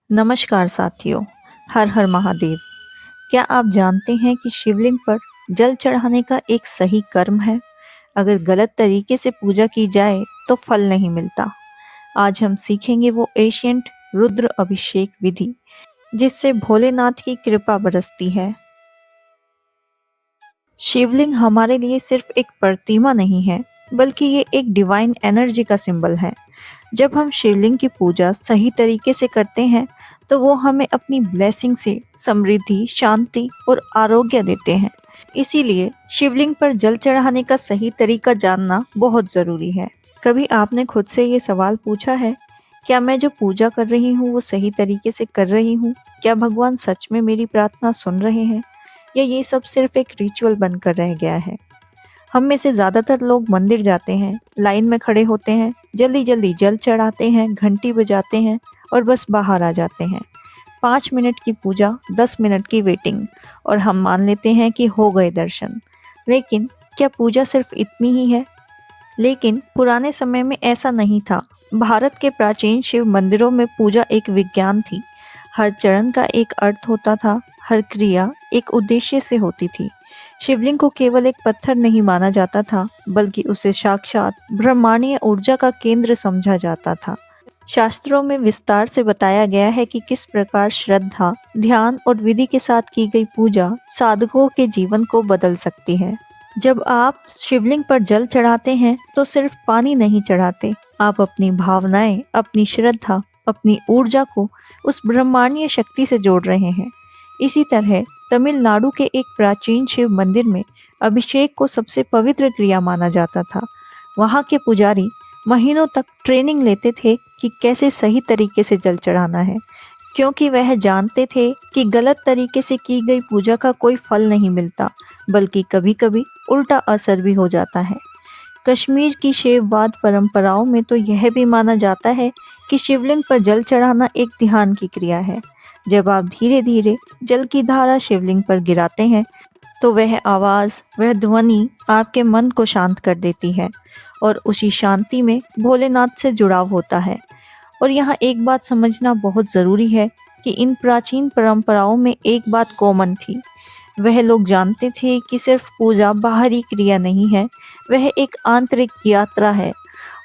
नमस्कार साथियों। हर हर महादेव। क्या आप जानते हैं कि शिवलिंग पर जल चढ़ाने का एक सही कर्म है? अगर गलत तरीके से पूजा की जाए तो फल नहीं मिलता। आज हम सीखेंगे वो एशियंट रुद्र अभिषेक विधि जिससे भोलेनाथ की कृपा बरसती है। शिवलिंग हमारे लिए सिर्फ एक प्रतिमा नहीं है, बल्कि ये एक डिवाइन एनर्जी का सिंबल है। जब हम शिवलिंग की पूजा सही तरीके से करते हैं तो वो हमें अपनी ब्लेसिंग से समृद्धि, शांति और आरोग्य देते हैं। इसीलिए शिवलिंग पर जल चढ़ाने का सही तरीका जानना बहुत जरूरी है। कभी आपने खुद से ये सवाल पूछा है, क्या मैं जो पूजा कर रही हूँ वो सही तरीके से कर रही हूँ? क्या भगवान सच में मेरी प्रार्थना सुन रहे हैं, या ये सब सिर्फ एक रिचुअल बनकर रह गया है? हम में से ज़्यादातर लोग मंदिर जाते हैं, लाइन में खड़े होते हैं, जल्दी जल्दी जल चढ़ाते हैं, घंटी बजाते हैं और बस बाहर आ जाते हैं। 5 मिनट की पूजा, 10 मिनट की वेटिंग, और हम मान लेते हैं कि हो गए दर्शन। लेकिन क्या पूजा सिर्फ इतनी ही है? लेकिन पुराने समय में ऐसा नहीं था। भारत के प्राचीन शिव मंदिरों में पूजा एक विज्ञान थी। हर चरण का एक अर्थ होता था, हर क्रिया एक उद्देश्य से होती थी। शिवलिंग को केवल एक पत्थर नहीं माना जाता था, बल्कि उसे साक्षात ब्रह्मांडीय ऊर्जा का केंद्र समझा जाता था। शास्त्रों में विस्तार से बताया गया है कि किस प्रकार श्रद्धा, ध्यान और विधि के साथ की गई पूजा साधकों के जीवन को बदल सकती है। जब आप शिवलिंग पर जल चढ़ाते हैं तो सिर्फ पानी नहीं चढ़ाते, आप अपनी भावनाएं, अपनी श्रद्धा, अपनी ऊर्जा को उस ब्रह्मांडीय शक्ति से जोड़ रहे हैं। इसी तरह तमिलनाडु के एक प्राचीन शिव मंदिर में अभिषेक को सबसे पवित्र क्रिया माना जाता था। वहाँ के पुजारी महीनों तक ट्रेनिंग लेते थे कि कैसे सही तरीके से जल चढ़ाना है, क्योंकि वह जानते थे कि गलत तरीके से की गई पूजा का कोई फल नहीं मिलता, बल्कि कभी-कभी उल्टा असर भी हो जाता है। कश्मीर की शैववाद परंपराओं में तो यह भी माना जाता है कि शिवलिंग पर जल चढ़ाना एक ध्यान की क्रिया है। जब आप धीरे धीरे जल की धारा शिवलिंग पर गिराते हैं तो वह आवाज़, वह ध्वनि आपके मन को शांत कर देती है, और उसी शांति में भोलेनाथ से जुड़ाव होता है। और यहाँ एक बात समझना बहुत ज़रूरी है कि इन प्राचीन परंपराओं में एक बात कॉमन थी। वह लोग जानते थे कि सिर्फ पूजा बाहरी क्रिया नहीं है, वह एक आंतरिक यात्रा है,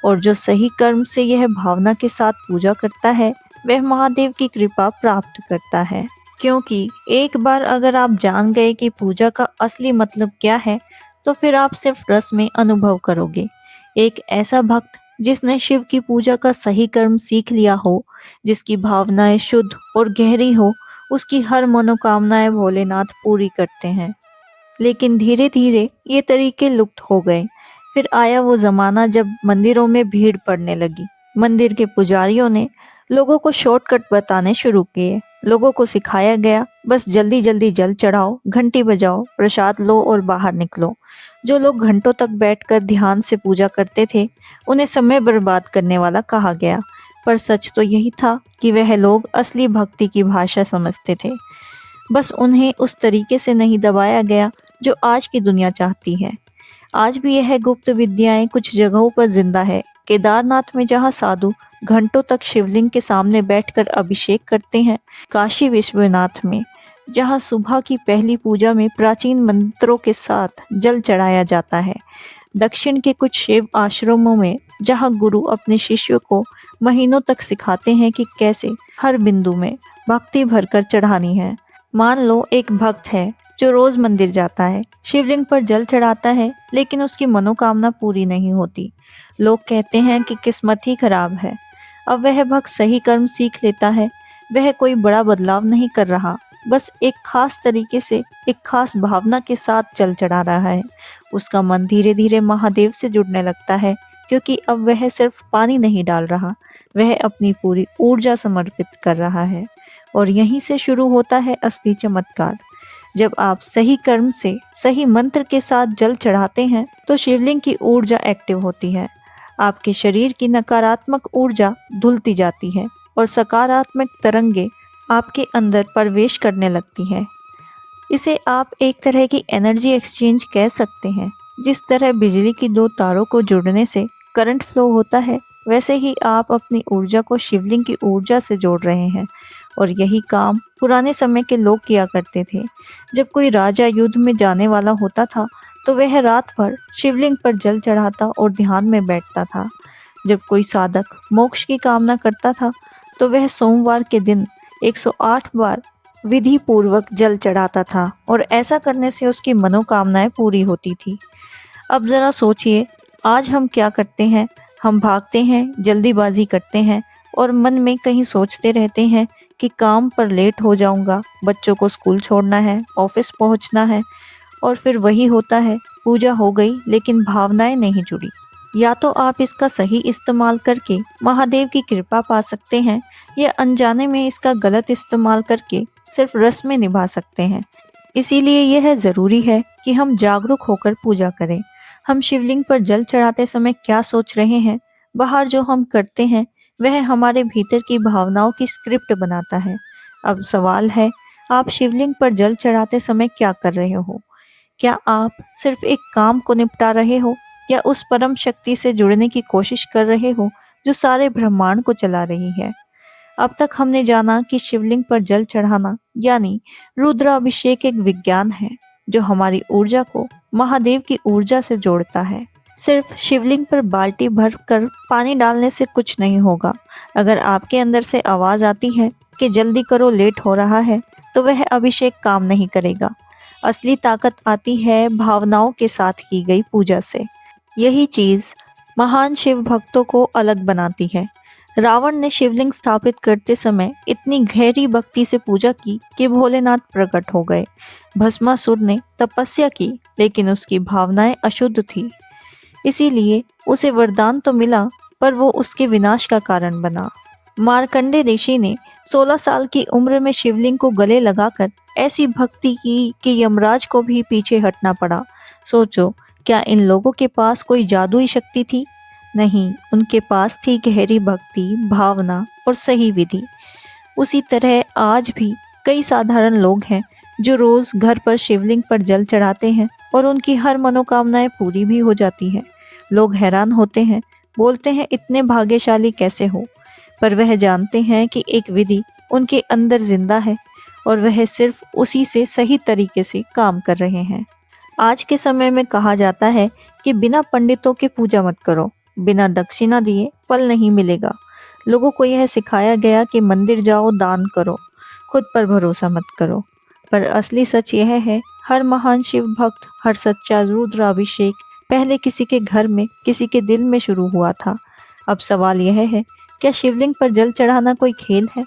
और जो सही कर्म से यह भावना के साथ पूजा करता है वह महादेव की कृपा प्राप्त करता है। क्योंकि एक बार अगर आप जान गए कि पूजा का असली मतलब क्या है, तो फिर आप सिर्फ रस में अनुभव करोगे। एक ऐसा भक्त जिसने शिव की पूजा का सही कर्म सीख लिया हो, जिसकी भावनाएं शुद्ध और गहरी हो, उसकी हर मनोकामनाएं भोलेनाथ पूरी करते हैं। लेकिन धीरे धीरे ये तरीके लुप्त हो गए। फिर आया वो जमाना जब मंदिरों में भीड़ पड़ने लगी। मंदिर के पुजारियों ने लोगों को शॉर्टकट बताने शुरू किए। लोगों को सिखाया गया, बस जल्दी जल्दी जल चढ़ाओ, घंटी बजाओ, प्रसाद लो और बाहर निकलो। जो लोग घंटों तक बैठकर ध्यान से पूजा करते थे, उन्हें समय बर्बाद करने वाला कहा गया। पर सच तो यही था कि वह लोग असली भक्ति की भाषा समझते थे। बस उन्हें उस तरीके से नहीं दबाया गया जो आज की दुनिया चाहती है। आज भी यह गुप्त विद्याएं कुछ जगहों पर जिंदा है। केदारनाथ में जहाँ साधु घंटों तक शिवलिंग के सामने बैठकर अभिषेक करते हैं, काशी विश्वनाथ में जहाँ सुबह की पहली पूजा में प्राचीन मंत्रों के साथ जल चढ़ाया जाता है, दक्षिण के कुछ शिव आश्रमों में जहाँ गुरु अपने शिष्यों को महीनों तक सिखाते हैं कि कैसे हर बिंदु में भक्ति भरकर चढ़ानी है। मान लो एक भक्त है जो रोज मंदिर जाता है, शिवलिंग पर जल चढ़ाता है, लेकिन उसकी मनोकामना पूरी नहीं होती। लोग कहते हैं कि किस्मत ही खराब है। अब वह भक्त सही कर्म सीख लेता है। वह कोई बड़ा बदलाव नहीं कर रहा, बस एक खास तरीके से, एक खास भावना के साथ जल चढ़ा रहा है। उसका मन धीरे धीरे महादेव से जुड़ने लगता है, क्योंकि अब वह सिर्फ पानी नहीं डाल रहा, वह अपनी पूरी ऊर्जा समर्पित कर रहा है। और यहीं से शुरू होता है असली चमत्कार। जब आप सही कर्म से, सही मंत्र के साथ जल चढ़ाते हैं तो शिवलिंग की ऊर्जा एक्टिव होती है। आपके शरीर की नकारात्मक ऊर्जा धुलती जाती है और सकारात्मक तरंगे आपके अंदर प्रवेश करने लगती हैं। इसे आप एक तरह की एनर्जी एक्सचेंज कह सकते हैं। जिस तरह बिजली की दो तारों को जुड़ने से करंट फ्लो होता है, वैसे ही आप अपनी ऊर्जा को शिवलिंग की ऊर्जा से जोड़ रहे हैं, और यही काम पुराने समय के लोग किया करते थे। जब कोई राजा युद्ध में जाने वाला होता था तो वह रात भर शिवलिंग पर जल चढ़ाता और ध्यान में बैठता था। जब कोई साधक मोक्ष की कामना करता था तो वह सोमवार के दिन 108 बार विधि पूर्वक जल चढ़ाता था और ऐसा करने से उसकी मनोकामनाएं पूरी होती थी। अब ज़रा सोचिए, आज हम क्या करते हैं? हम भागते हैं, जल्दीबाजी करते हैं और मन में कहीं सोचते रहते हैं कि काम पर लेट हो जाऊंगा, बच्चों को स्कूल छोड़ना है, ऑफिस पहुंचना है, और फिर वही होता है, पूजा हो गई लेकिन भावनाएं नहीं जुड़ी। या तो आप इसका सही इस्तेमाल करके महादेव की कृपा पा सकते हैं या अनजाने में इसका गलत इस्तेमाल करके सिर्फ रस्में निभा सकते हैं। इसीलिए यह ज़रूरी है कि हम जागरूक होकर पूजा करें। हम शिवलिंग पर जल चढ़ाते समय क्या सोच रहे हैं, बाहर जो हम करते हैं वह हमारे भीतर की भावनाओं की स्क्रिप्ट बनाता है। अब सवाल है, आप शिवलिंग पर जल चढ़ाते समय क्या कर रहे हो? क्या आप सिर्फ एक काम को निपटा रहे हो या उस परम शक्ति से जुड़ने की कोशिश कर रहे हो जो सारे ब्रह्मांड को चला रही है? अब तक हमने जाना कि शिवलिंग पर जल चढ़ाना यानी रुद्राभिषेक एक विज्ञान है जो हमारी ऊर्जा को महादेव की ऊर्जा से जोड़ता है। सिर्फ शिवलिंग पर बाल्टी भर कर पानी डालने से कुछ नहीं होगा। अगर आपके अंदर से आवाज आती है कि जल्दी करो, लेट हो रहा है, तो वह अभिषेक काम नहीं करेगा। असली ताकत आती है भावनाओं के साथ की गई पूजा से। यही चीज महान शिव भक्तों को अलग बनाती है। रावण ने शिवलिंग स्थापित करते समय इतनी गहरी भक्ति से पूजा की कि भोलेनाथ प्रकट हो गए। भस्मासुर ने तपस्या की लेकिन उसकी भावनाएं अशुद्ध थी, इसीलिए उसे वरदान तो मिला पर वो उसके विनाश का कारण बना। मार्कंडे ऋषि ने 16 साल की उम्र में शिवलिंग को गले लगाकर ऐसी भक्ति की कि यमराज को भी पीछे हटना पड़ा। सोचो, क्या इन लोगों के पास कोई जादुई शक्ति थी? नहीं, उनके पास थी गहरी भक्ति, भावना और सही विधि। उसी तरह आज भी कई साधारण लोग हैं जो रोज घर पर शिवलिंग पर जल चढ़ाते हैं और उनकी हर मनोकामनाएं पूरी भी हो जाती हैं। लोग हैरान होते हैं, बोलते हैं इतने भाग्यशाली कैसे हो, पर वह जानते हैं कि एक विधि उनके अंदर जिंदा है और वह सिर्फ उसी से सही तरीके से काम कर रहे हैं। आज के समय में कहा जाता है कि बिना पंडितों के पूजा मत करो, बिना दक्षिणा दिए फल नहीं मिलेगा। लोगों को यह सिखाया गया कि मंदिर जाओ, दान करो, खुद पर भरोसा मत करो। पर असली सच यह है, हर महान शिव भक्त, हर सच्चा रुद्राभिषेक पहले किसी के घर में, किसी के दिल में शुरू हुआ था। अब सवाल यह है, क्या शिवलिंग पर जल चढ़ाना कोई खेल है?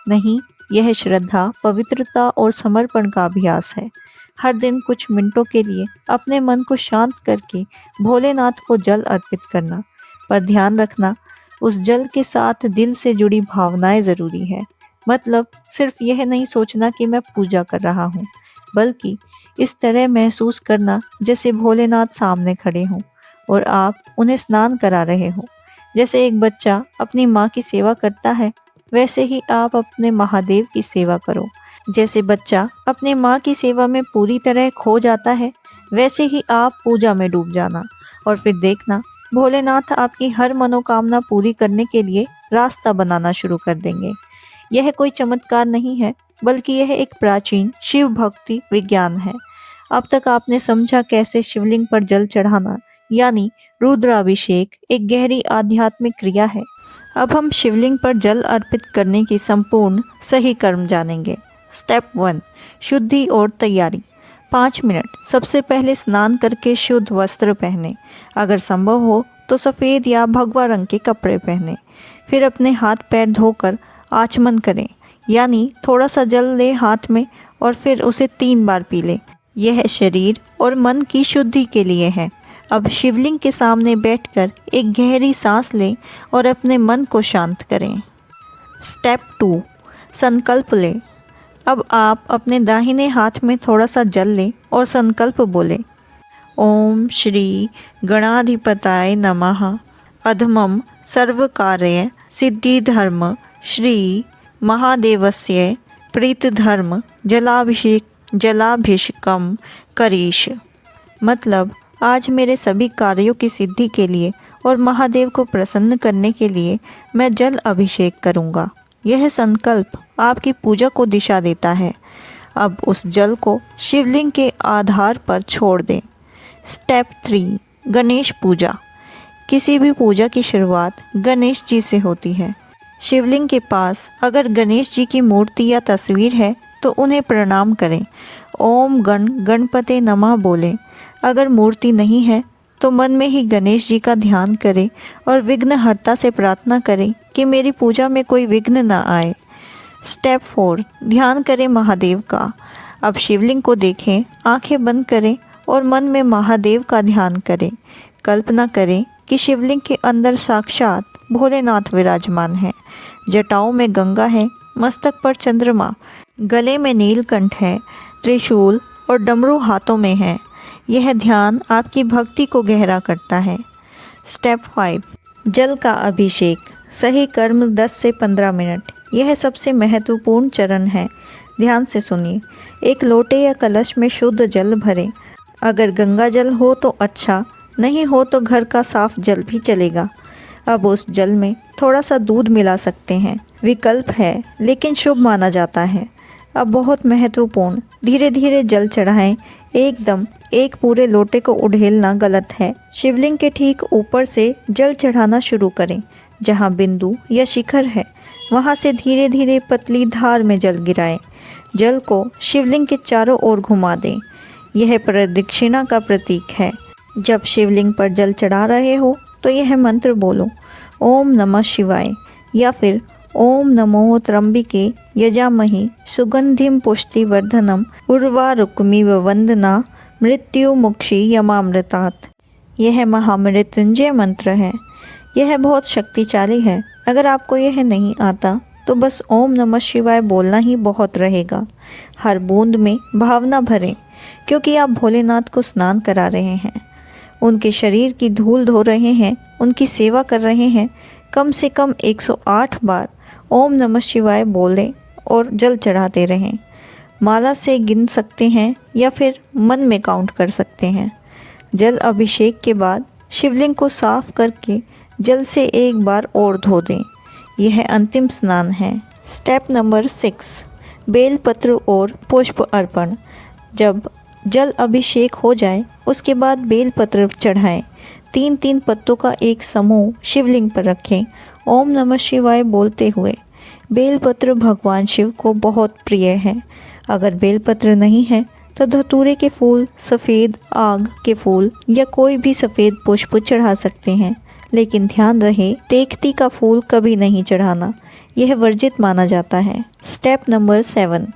नहीं, यह श्रद्धा, पवित्रता और समर्पण का अभ्यास है। हर दिन कुछ मिनटों के लिए अपने मन को शांत करके भोलेनाथ को जल अर्पित करना, पर ध्यान रखना उस जल के साथ दिल से जुड़ी भावनाएं जरूरी है। मतलब सिर्फ यह नहीं सोचना कि मैं पूजा कर रहा हूँ, बल्कि इस तरह महसूस करना जैसे भोलेनाथ सामने खड़े हों और आप उन्हें स्नान करा रहे हो। जैसे एक बच्चा अपनी माँ की सेवा करता है, वैसे ही आप अपने महादेव की सेवा करो। जैसे बच्चा अपने माँ की सेवा में पूरी तरह खो जाता है, वैसे ही आप पूजा में डूब जाना और फिर देखना भोलेनाथ आपकी हर मनोकामना पूरी करने के लिए रास्ता बनाना शुरू कर देंगे। यह कोई चमत्कार नहीं है, बल्कि यह एक प्राचीन शिव भक्ति विज्ञान है। अब तक आपने समझा कैसे शिवलिंग पर जल चढ़ाना यानी रुद्राभिषेक एक गहरी आध्यात्मिक क्रिया है। अब हम शिवलिंग पर जल अर्पित करने की संपूर्ण सही कर्म जानेंगे। स्टेप 1, शुद्धि और तैयारी। 5 मिनट। सबसे पहले स्नान करके शुद्ध वस्त्र पहने, अगर संभव हो तो सफ़ेद या भगवा रंग के कपड़े पहने। फिर अपने हाथ पैर धोकर आचमन करें, यानी थोड़ा सा जल ले हाथ में और फिर उसे 3 बार पी लें। यह शरीर और मन की शुद्धि के लिए है। अब शिवलिंग के सामने बैठकर एक गहरी सांस लें और अपने मन को शांत करें। स्टेप 2, संकल्प लें। अब आप अपने दाहिने हाथ में थोड़ा सा जल लें और संकल्प बोलें, ओम श्री गणाधिपताय नमः, अधमं सर्वकार्य सिद्धिधर्म श्री महादेवस्य प्रीतधर्म जलाभिषेकम करीश। मतलब, आज मेरे सभी कार्यों की सिद्धि के लिए और महादेव को प्रसन्न करने के लिए मैं जल अभिषेक करूँगा। यह संकल्प आपकी पूजा को दिशा देता है। अब उस जल को शिवलिंग के आधार पर छोड़ दें। स्टेप 3, गणेश पूजा। किसी भी पूजा की शुरुआत गणेश जी से होती है। शिवलिंग के पास अगर गणेश जी की मूर्ति या तस्वीर है तो उन्हें प्रणाम करें। ओम गण गणपते नमः बोलें। अगर मूर्ति नहीं है तो मन में ही गणेश जी का ध्यान करें और विघ्नहर्ता से प्रार्थना करें कि मेरी पूजा में कोई विघ्न न आए। स्टेप 4, ध्यान करें महादेव का। अब शिवलिंग को देखें, आंखें बंद करें और मन में महादेव का ध्यान करें। कल्पना करें कि शिवलिंग के अंदर साक्षात भोलेनाथ विराजमान है। जटाओं में गंगा है, मस्तक पर चंद्रमा, गले में नीलकंठ है, त्रिशूल और डमरू हाथों में है। यह ध्यान आपकी भक्ति को गहरा करता है। स्टेप 5, जल का अभिषेक। सही कर्म 10 से 15 मिनट। यह सबसे महत्वपूर्ण चरण है। ध्यान से सुनिए। एक लोटे या कलश में शुद्ध जल भरें। अगर गंगा जल हो तो अच्छा, नहीं हो तो घर का साफ जल भी चलेगा। अब उस जल में थोड़ा सा दूध मिला सकते हैं, विकल्प है लेकिन शुभ माना जाता है। अब बहुत महत्वपूर्ण, धीरे धीरे जल चढ़ाएं। एकदम एक पूरे लोटे को उड़ेलना गलत है। शिवलिंग के ठीक ऊपर से जल चढ़ाना शुरू करें। जहाँ बिंदु या शिखर है वहाँ से धीरे धीरे पतली धार में जल गिराएं। जल को शिवलिंग के चारों ओर घुमा दें। यह प्रदक्षिणा का प्रतीक है। जब शिवलिंग पर जल चढ़ा रहे हो तो यह मंत्र बोलो, ओम नमः शिवाय, या फिर ओम नमो त्र्यंबके यजामहि सुगंधिम पुष्टिवर्धनम उर्वारुकमिव वंदना मृत्यु मुक्षी यमामृतात्। यह महामृत्युंजय मंत्र है। यह बहुत शक्तिशाली है। अगर आपको यह नहीं आता तो बस ओम नमः शिवाय बोलना ही बहुत रहेगा। हर बूंद में भावना भरें, क्योंकि आप भोलेनाथ को स्नान करा रहे हैं, उनके शरीर की धूल धो रहे हैं, उनकी सेवा कर रहे हैं। कम से कम 108 बार ओम नमः शिवाय बोलें और जल चढ़ाते रहें। माला से गिन सकते हैं या फिर मन में काउंट कर सकते हैं। जल अभिषेक के बाद शिवलिंग को साफ करके जल से एक बार और धो दें। यह अंतिम स्नान है। स्टेप नंबर 6, बेलपत्र और पुष्प अर्पण। जब जल अभिषेक हो जाए उसके बाद बेलपत्र चढ़ाएं। 3-3 पत्तों का एक समूह शिवलिंग पर रखें, ओम नमः शिवाय बोलते हुए। बेलपत्र भगवान शिव को बहुत प्रिय है। अगर बेलपत्र नहीं है तो धतूरे के फूल, सफ़ेद आग के फूल या कोई भी सफ़ेद पुष्प चढ़ा सकते हैं, लेकिन ध्यान रहे तेखती का फूल कभी नहीं चढ़ाना, यह वर्जित माना जाता है। स्टेप नंबर 7,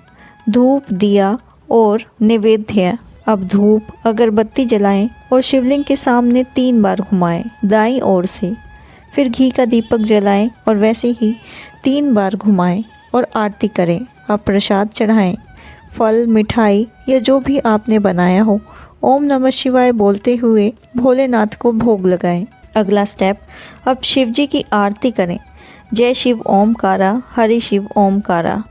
धूप, दिया और निवेद्य। अब धूप अगरबत्ती जलाएं और शिवलिंग के सामने 3 बार घुमाएं दाईं ओर से। फिर घी का दीपक जलाएं और वैसे ही 3 बार घुमाएं और आरती करें। अब प्रसाद चढ़ाएं, फल, मिठाई या जो भी आपने बनाया हो। ओम नमः शिवाय बोलते हुए भोलेनाथ को भोग लगाएं। अगला स्टेप, अब शिव जी की आरती करें। जय शिव ओमकारा, हरि शिव ओमकारा।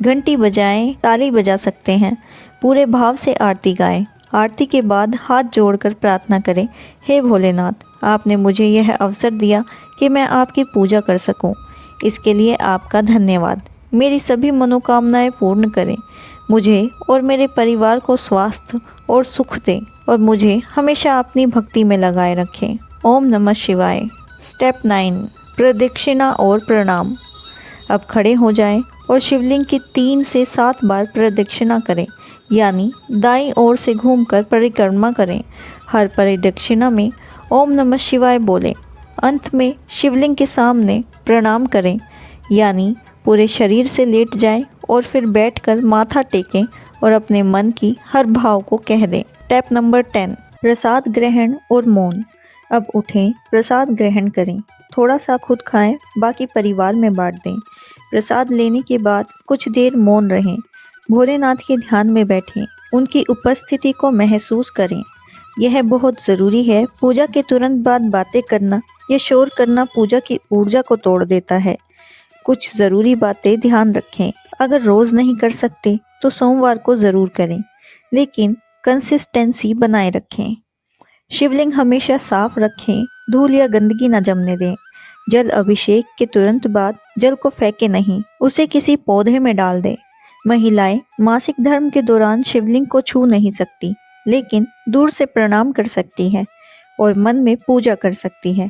घंटी बजाएं, ताली बजा सकते हैं। पूरे भाव से आरती गाएं। आरती के बाद हाथ जोड़कर प्रार्थना करें, हे भोलेनाथ, आपने मुझे यह अवसर दिया कि मैं आपकी पूजा कर सकूं। इसके लिए आपका धन्यवाद। मेरी सभी मनोकामनाएं पूर्ण करें। मुझे और मेरे परिवार को स्वास्थ्य और सुख दें और मुझे हमेशा अपनी भक्ति में लगाए रखें। ओम नमः शिवाय। स्टेप 9, प्रदक्षिणा और प्रणाम। अब खड़े हो जाएं और शिवलिंग की 3 से 7 बार प्रदक्षिणा करें, यानी दाईं ओर से घूमकर परिक्रमा करें। हर परिदक्षिणा में ओम नमः शिवाय बोलें। अंत में शिवलिंग के सामने प्रणाम करें, यानी पूरे शरीर से लेट जाएं और फिर बैठकर माथा टेकें और अपने मन की हर भाव को कह दें। स्टेप नंबर 10, प्रसाद ग्रहण और मौन। अब उठें, प्रसाद ग्रहण करें। थोड़ा सा खुद खाएं, बाकी परिवार में बांट दें। प्रसाद लेने के बाद कुछ देर मौन रहें। भोलेनाथ के ध्यान में बैठें, उनकी उपस्थिति को महसूस करें। यह बहुत ज़रूरी है। पूजा के तुरंत बाद बातें करना या शोर करना पूजा की ऊर्जा को तोड़ देता है। कुछ ज़रूरी बातें ध्यान रखें। अगर रोज़ नहीं कर सकते तो सोमवार को ज़रूर करें, लेकिन कंसिस्टेंसी बनाए रखें। शिवलिंग हमेशा साफ रखें, धूल या गंदगी न जमने दें। जल अभिषेक के तुरंत बाद जल को फेंके नहीं, उसे किसी पौधे में डाल दे। महिलाएं मासिक धर्म के दौरान शिवलिंग को छू नहीं सकती, लेकिन दूर से प्रणाम कर सकती हैं और मन में पूजा कर सकती हैं।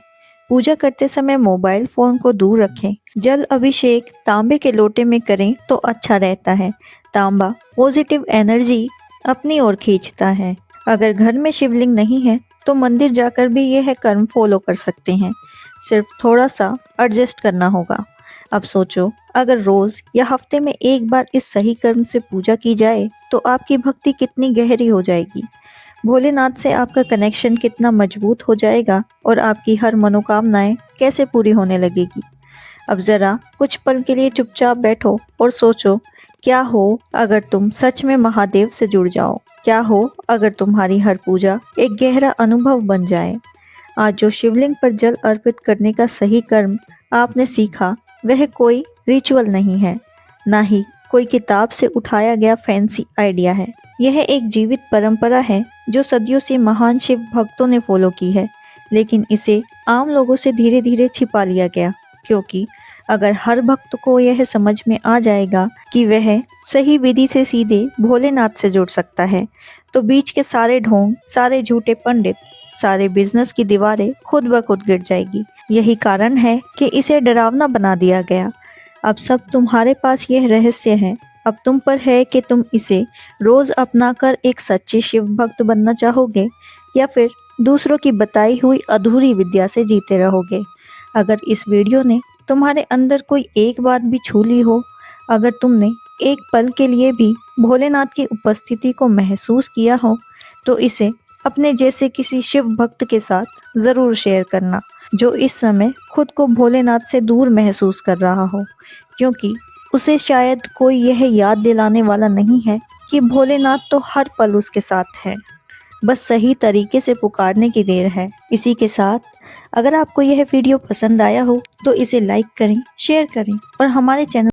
पूजा करते समय मोबाइल फोन को दूर रखें। जल अभिषेक तांबे के लोटे में करें तो अच्छा रहता है। तांबा पॉजिटिव एनर्जी अपनी ओर खींचता है। अगर घर में शिवलिंग नहीं है तो मंदिर जाकर भी यह कर्म फॉलो कर सकते हैं। सिर्फ थोड़ा सा एडजस्ट करना होगा। अब सोचो, अगर रोज या हफ्ते में एक बार इस सही कर्म से पूजा की जाए तो आपकी भक्ति कितनी गहरी हो जाएगी। भोलेनाथ से आपका कनेक्शन कितना मजबूत हो जाएगा और आपकी हर मनोकामनाएं कैसे पूरी होने लगेगी। अब जरा कुछ पल के लिए चुपचाप बैठो और सोचो, क्या हो अगर तुम सच में महादेव से जुड़ जाओ। क्या हो अगर तुम्हारी हर पूजा एक गहरा अनुभव बन जाए। आज जो शिवलिंग पर जल अर्पित करने का सही कर्म आपने सीखा, वह कोई रिचुअल नहीं है, ना ही कोई किताब से उठाया गया फैंसी आइडिया है। यह एक जीवित परंपरा है जो सदियों से महान शिव भक्तों ने फॉलो की है, लेकिन इसे आम लोगों से धीरे धीरे छिपा लिया गया, क्योंकि अगर हर भक्त को यह समझ में आ जाएगा कि वह सही विधि से सीधे भोलेनाथ से जुड़ सकता है, तो बीच के सारे ढोंग, सारे झूठे पंडित, सारे बिजनेस की दीवारें खुद ब खुद गिर जाएगी। यही कारण है कि इसे डरावना बना दिया गया। अब सब तुम्हारे पास यह रहस्य है। अब तुम पर है कि तुम इसे रोज अपनाकर एक सच्चे शिव भक्त बनना चाहोगे या फिर दूसरों की बताई हुई अधूरी विद्या से जीते रहोगे। अगर इस वीडियो ने तुम्हारे अंदर कोई एक बात भी छू ली हो, अगर तुमने एक पल के लिए भी भोलेनाथ की उपस्थिति को महसूस किया हो, तो इसे अपने जैसे किसी शिव भक्त के साथ ज़रूर शेयर करना जो इस समय खुद को भोलेनाथ से दूर महसूस कर रहा हो, क्योंकि उसे शायद कोई यह याद दिलाने वाला नहीं है कि भोलेनाथ तो हर पल उसके साथ है, बस सही तरीके से पुकारने की देर है। इसी के साथ अगर आपको यह वीडियो पसंद आया हो तो इसे लाइक करें, शेयर करें और हमारे चैनल